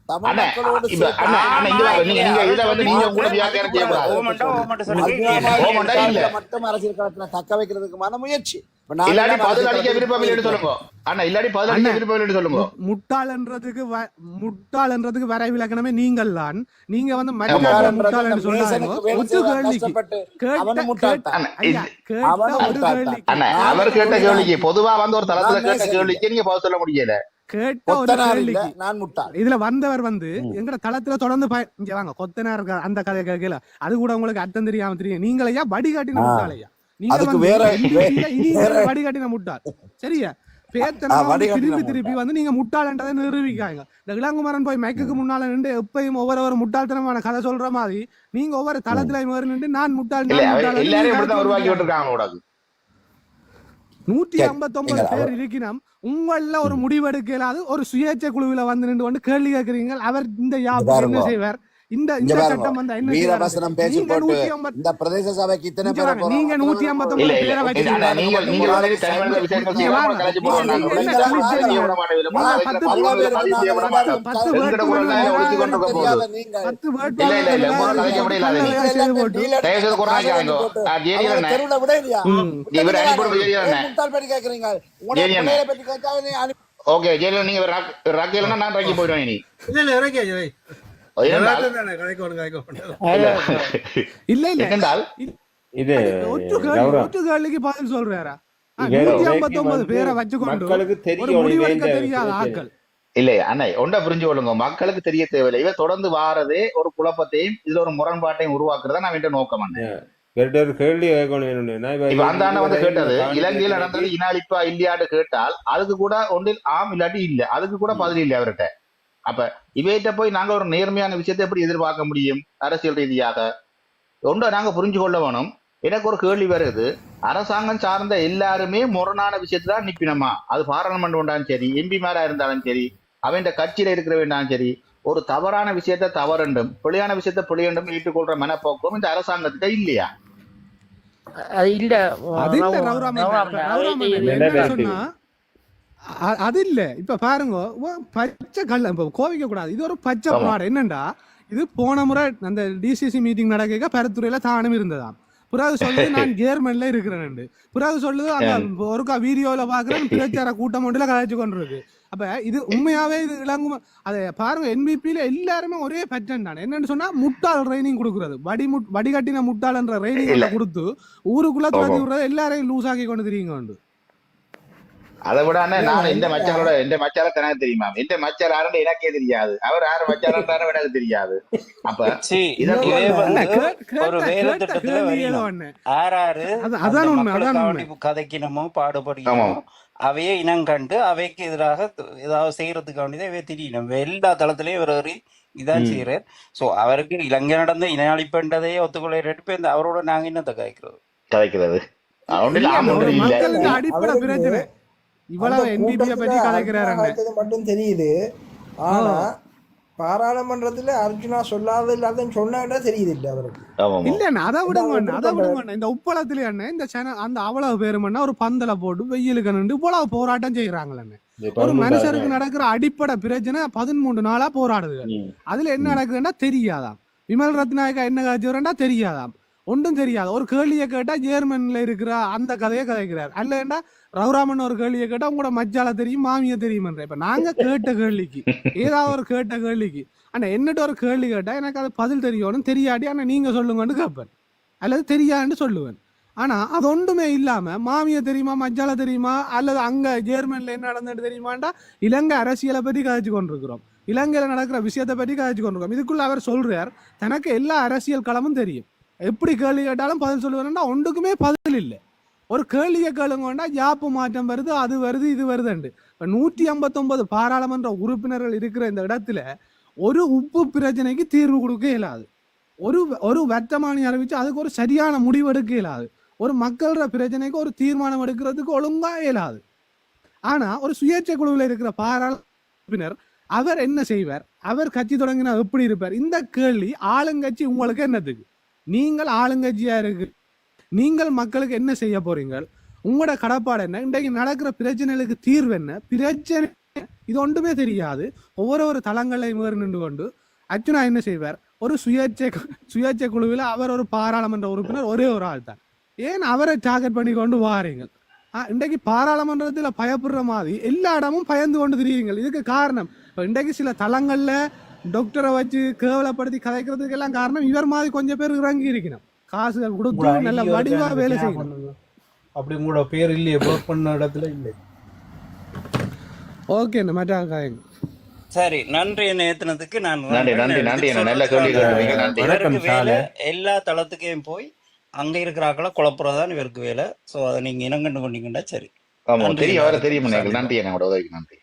தமிழ் அண்ணே, மக்களோடு இப்ப அண்ணா, அண்ணா, இங்க வாங்க. நீங்க இதை வந்து நீங்க உங்களோட வியாக்கியானம் செய்யக்கூடாது. ஓமண்டா சொல்லுங்க. ஓமண்டா இல்ல. மட்டும் அரசியல் களத்துல தக்க வைக்கிறதுக்குமான முயற்சி. இப்ப நான் இல்லாட்டி தான் பதில் அளிக்க அரசியல் விருப்பம் இல்லைன்னு சொல்லுங்க. அண்ணா, இல்லாட்டி பதில் அளிக்க அண்ணே, விருப்பம் இல்லைன்னு சொல்லுங்க. முட்டாள்ன்றதுக்கு வரை விளக்கணமே நீங்கள் தான். நீங்க வந்து மற்ற முட்டாள்ன்றது முட்டாள் அந்த என்று சொல்லாதீங்க. மேசனுக்கு வேலை ஒத்து செய்வதற்கு கேள்விக்கு கஷ்டப்பட்டு கேட்ட அவனும் முட்டாள்தான். அண்ணா, ஐயா, கேட்ட அவனும் ஒரு முட்டாள்தான். கேள்விக்கு அண்ணா, அவர் கேட்ட கேள்விக்கு பொதுவா வந்து ஒரு தளத்துல கேட்ட கேள்விக்கு நீங்க பதில் சொல்ல முடியல. கேட்ட ஒரு கொத்தனார் இல்ல, கேள்விக்கு நான் முட்டாள். இதுல வந்தவர் வந்து எங்கட தளத்துல தொடர்ந்து இங்க வாங்க கொத்தனார் இருக்க அந்த கதை கேட்கல. அது கூட உங்களுக்கு அர்த்தம் தெரியாம தெரியும். நீங்களையா வடிகாட்டின முட்டாளையா? நீங்க அதுக்கு வந்து வேற NDP-ல இனி வடிகாட்டின முட்டாள். சரியா? பேத்தனா வடிகாட்டின திருப்பி வந்து நீங்க முட்டாள்ன்றதை நிரூபிக்காங்க. இந்த இளங்குமரன் போய் மைக்குக்கு முன்னால நின்று எப்பயும் ஒவ்வொரு முட்டாள்தனமான கதை சொல்ற மாதிரி நீங்க ஒவ்வொரு தளத்திலையும் ஏறி நின்று நான் முட்டாள் இல்ல, நான் அவர் முட்டாள் எல்லாரும் இப்படித்தான் உருவாக்கி விட்டுருக்காங்க கூடாது. 159 பேர் இருக்கணும். உங்கள ஒரு முடிவெடுக்க இயலாது. ஒரு சுயேட்சை குழுவில வந்து நின்று கொண்டு கேள்வி கேட்கிறீங்க. அவர் இந்த யாப்பு என்ன செய்வார்? இந்த இங்க சட்டம் பாருங்க, வந்தா என்ன வீரவசனம் பேசி நீங்க போட்டு 150 இந்த பிரதேச சபைக்கு இத்தனை இங்க பேரை வாங்க, நீங்க இல்ல 159 இல்ல பேரை அண்ணா, வச்சிருக்கீங்க. நீங்க வந்து தனிமனித விஷயங்கள் செய்யாம கலைச்சு போடுவோம். நாங்க நீங்க வந்து கலைச்சு செய்ய விட மாட்டோம். பதிவு செய்ய விட மாட்டோம். எங்கட குரல்ல ஒழிச்சு கொண்டு இருக்க போகுது. 10 வேர்ட் இல்ல, இல்ல, இல்ல, மூணு கலைக்க முடியல. தயவு செய்து கொரோனா கேளுங்க. ஜேரியல் அண்ணே, தெருவுல விட இல்லையா? இவர் அனுப்பிவிடுங்க ஜேரியல் அண்ணே. முட்டாள் பற்றி கேட்கறீங்க. ஜேரியல் அண்ணே. உங்களை பற்றி கேட்டா நீ அனுப்பி ஓகே, ஜேரியல் நீங்க ராக்கியல்னா நான் ராக்கி போயிடுவேன் இனி. இல்ல இறக்கி ஏனென்றால் இல்ல இல்ல ஏனென்றால் இது ஒற்று கேள்விக்கு பதில் சொல்றாரா? இங்க 159 பேரை வச்சுக்கொண்டு மக்களுக்கு ஒரு தெரியும் முடிவெடுக்க தெரியாத ஆட்கள். இல்ல அண்ணா, ஒன்றை புரிஞ்சு கொள்ளுங்க. மக்களுக்கு தெரிய தேவையில்லை. இவ தொடர்ந்து வாரதே ஒரு குழப்பத்தையும் இதுல ஒரு முரண்பாட்டையும் உருவாக்குறதா நான் என்ற நோக்கம் அண்ணே. வேற ஒரு கேள்வி கேட்கணும். இப்ப அந்த அண்ணன் வந்து கேட்டது இலங்கையில நடந்தது இன அழிப்பா இல்லையான்னு கேட்டால் அதுக்கு கூட ஒன்றில் ஆம் இல்லாட்டி இல்ல, அதுக்கு கூட பதில் இல்லை அவர்கிட்ட. அப்ப இவையிட்ட போய் நாங்க ஒரு நேர்மையான விஷயத்தை எப்படி எதிர்பார்க்க முடியும்? அரசியல் ரீதியாக ஒன்றை நாங்க புரிஞ்சு கொள்ள வேணும். எனக்கு ஒரு கேள்வி வருது, அரசாங்கம் சார்ந்த எல்லாருமே முரணான விஷயத்தை தான் நிப்பினமா? அது பாராளுமன்றம் இருந்தாலும் சரி, எம்பி மாரா இருந்தாலும் சரி, அவன் கட்சியில இருக்கிற வேண்டாலும் சரி, ஒரு தவறான விஷயத்த தவறுண்டும் பிழையான விஷயத்த பிழையண்டும் ஏற்றுக்கொள்ற மனப்போக்கம் இந்த அரசாங்கத்திட்ட இல்லையா? அது இல்ல அது இல்ல ரவுராமன் என்ன சொன்னா அது இல்ல. இப்ப பாருங்க, பச்சை கல்ல கோவிக்க கூடாது. இது ஒரு பச்சை பாடம். என்னண்டா, இது போன முறை அந்த டிசிசி மீட்டிங் நடக்க பருத்துறையில தானும் இருந்ததாம். பிறகு சொல்லுது நான் ஜேர்மன்ல இருக்கிறேன். பிறகு சொல்லுது அந்த ஒருக்கா வீடியோல பாக்குறேன் பிரச்சார கூட்டம் ஒன்றுல கலாய்ச்சி கொண்டிருக்கு. அப்ப இது உண்மையாவே இது இளங்கும். அதை பாருங்க, என்பிபியில எல்லாருமே ஒரே பேட்டர்ன் தான். என்னன்னு சொன்னா முட்டாள் ட்ரைனிங் கொடுக்குறது, வடிகட்டின முட்டாள்ன்ற ட்ரைனிங் கொடுத்து ஊருக்குள்ள துரத்தி விடுறது, எல்லாரையும் லூஸ் ஆக்கி கொண்டு தெரியுங்க. அதை விட நான் இந்த மச்சார தனக்கு தெரியுமா? இந்த மச்சார் யாருன்னு எனக்கே தெரியாது. அவர் யாரு மச்சாரன்றாரு எனக்கு தெரியாது. அப்ப ஒரு வேலை திட்டத்துல கதைக்கணுமோ பாடுபடுகிறோமோ அவையே இனம் கண்டு அவைக்கு எதிராக ஏதாவது செய்யறதுக்கு வேண்டியதை அவைய தெரியணும். எல்லா தளத்திலையும் இவர் ஏறி இதான் செய்யறாரு. சோ அவருக்கு இலங்கை நடந்த இன அழிப்புன்றதையே ஒத்துக்கொள்ள அவரோட நாங்க என்னத்தை கதைக்கிறது அடிப்படை பிரச்சனை. இவ்வளவு என்பிபியை பற்றி கதைக்கிறாரு மட்டும் தெரியுது. ஆனா பாராளுமன்றத்துல அர்ஜுனா சொல்லாத இல்லாத சொன்னா தெரியுது இல்ல அவருக்கு. இல்ல அதை விடுங்க. இந்த உப்பளத்துல இந்த அந்த அவ்வளவு பேருமன்னா ஒரு பந்தல போட்டு வெயிலுக்கு நின்று இவ்வளவு போராட்டம் செய்யறாங்களே. ஒரு மனுஷருக்கு நடக்கிற அடிப்படை பிரச்சனை 13 நாளா போராடுது. அதுல என்ன நடக்குதுன்னா தெரியாதாம். விமல் ரத்நாயக்கா என்ன காய்ச்சா தெரியாதாம். ஒன்றும் தெரியாது. ஒரு கேள்வியை கேட்டா ஜேர்மன்ல இருக்கிற அந்த கதையை கதைக்கிறார். அல்ல ரவுராமன் ஒரு கேள்வியை கேட்டா உங்களோட மச்சால தெரியும் மாமியை தெரியுமன்ற. இப்ப நாங்க கேட்ட கேள்விக்கு ஏதாவது ஒரு கேட்ட கேள்விக்கு ஆனா என்னட்டு ஒரு கேள்வி கேட்டா எனக்கு அது பதில் தெரியணும். தெரியாட்டி ஆனா நீங்க சொல்லுங்கன்னு கேட்பேன், அல்லது தெரியாதுன்னு சொல்லுவேன். ஆனா அது ஒன்றுமே இல்லாம மாமியை தெரியுமா மச்சால தெரியுமா அல்லது அங்க ஜெர்மன்ல என்ன நடந்துட்டு தெரியுமாண்டா இலங்கை அரசியலை பற்றி கதைச்சு கொண்டிருக்கிறோம், இலங்கையில நடக்கிற விஷயத்தை பற்றி கதைச்சு கொண்டிருக்கிறோம். இதுக்குள்ள அவர் சொல்றார் தனக்கு எல்லா அரசியல் களமும் தெரியும், எப்படி கேள்வி கேட்டாலும் பதில் சொல்லுவேன்னா ஒன்றுக்குமே பதில் இல்லை. ஒரு கேள்வியை கேளுங்கண்டா ஜாப்பு மாற்றம் வருது, அது வருது, இது வருதுண்டு. இப்போ 159 பாராளுமன்ற உறுப்பினர்கள் இருக்கிற இந்த இடத்துல ஒரு உப்பு பிரச்சனைக்கு தீர்வு கொடுக்க இயலாது, ஒரு வர்த்தமானி அறிவிச்சு அதுக்கு ஒரு சரியான முடிவு எடுக்க இயலாது, ஒரு மக்களோட பிரச்சனைக்கு ஒரு தீர்மானம் எடுக்கிறதுக்கு ஒழுங்கா இயலாது. ஆனா ஒரு சுயேட்சை குழுவில் இருக்கிற பாராளுமன்ற அவர் என்ன செய்வார், அவர் கட்சி தொடங்கினா எப்படி இருப்பார்? இந்த கேள்வி ஆளுங்கட்சி உங்களுக்கு என்னத்துக்கு? நீங்கள் ஆளுங்கட்சியா இருக்கு, நீங்கள் மக்களுக்கு என்ன செய்ய போறீங்க, உங்களோட கடப்பாடு என்ன, இன்றைக்கு நடக்கிற பிரச்சனைகளுக்கு தீர்வு என்ன, பிரச்சனை இது ஒன்றுமே தெரியாது. ஒவ்வொரு தளங்களையும் நின்று கொண்டு அர்ச்சுனா என்ன செய்வார், ஒரு சுயேட்சை குழுவில் அவர் ஒரு பாராளுமன்ற உறுப்பினர் ஒரே ஒரு ஆள் தான், ஏன் அவரை டார்கெட் பண்ணி கொண்டு வாரீங்க? இன்றைக்கு பாராளுமன்றத்தில் பயப்படுற மாதிரி எல்லா இடமும் பயந்து கொண்டு திரியுங்கள். இதுக்கு காரணம் இன்றைக்கு சில தளங்கள்ல டாக்டரை வச்சு கேவலப்படுத்தி கதைக்கிறதுக்கு எல்லாம் காரணம் இவர் மாதிரி கொஞ்சம் பேர் இறங்கி இருக்கணும், காசுகள் கொடுத்து நல்ல வடிவா வேலை செய்யணும். அப்படி உங்களோட பேர் இல்லையே, ஒர்க் பண்ண இடத்துல இல்லை. ஓகே, மற்ற சரி, நன்றி என்ன ஏத்துனதுக்கு. நான் நன்றி நல்ல கேள்வி கேட்டீங்க. நன்றி. இவருக்கு வேலை எல்லா தளத்துக்கையும் போய் அங்க இருக்கிறாக்களை குழப்புறதான் இவருக்கு வேலை. சோ அதை நீங்க இனங்கண்டு கொண்டீங்கன்னா சரி. ஆமா, தெரியும், அவரை தெரியும். நன்றி, என்னோட உதவிக்கு நன்றி.